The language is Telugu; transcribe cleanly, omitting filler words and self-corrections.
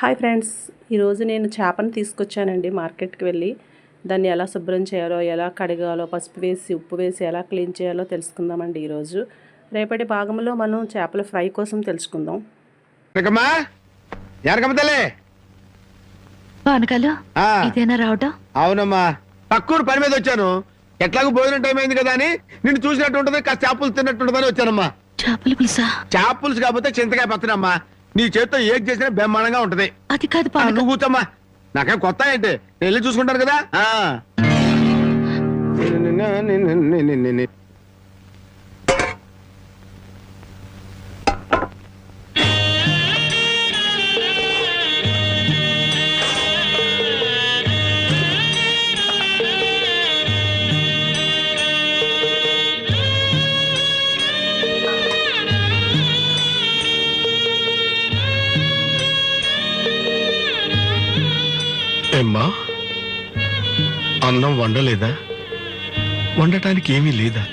హాయ్ ఫ్రెండ్స్, ఈరోజు నేను చేపను తీసుకొచ్చానండి మార్కెట్కి వెళ్ళి. దాన్ని ఎలా శుభ్రం చేయాలో, ఎలా కడగాలో, పసుపు వేసి ఉప్పు వేసి ఎలా క్లీన్ చేయాలో తెలుసుకుందామండి ఈరోజు. రేపటి భాగంలో మనం చేపల ఫ్రై కోసం తెలుసుకుందాం. ఇదేనా రావటం? అవునమ్మా, తక్కువ పని మీద వచ్చాను. ఎట్లాగో భోజనం టైం అయింది కదా అని నిన్ను చూసినట్టు ఉంటది, కాస్త చేపలు తిన్నట్టుంటదని వచ్చానమ్మా. చేపల పులుసా? చేపలుసు కాకపోతే చింతకాయ పచ్చనమ్మా. నీ చేతితో ఏం చేసినా బ్రహ్మాండంగా ఉంటది. అది కాదు, నువ్వు కూర్చోమ్మా. నాకేం కొత్త ఏంటి, నేను వెళ్ళి చూసుకుంటాను కదా. ఏమ్మా, అన్నం వండలేదా? వండటానికి ఏమీ లేదా?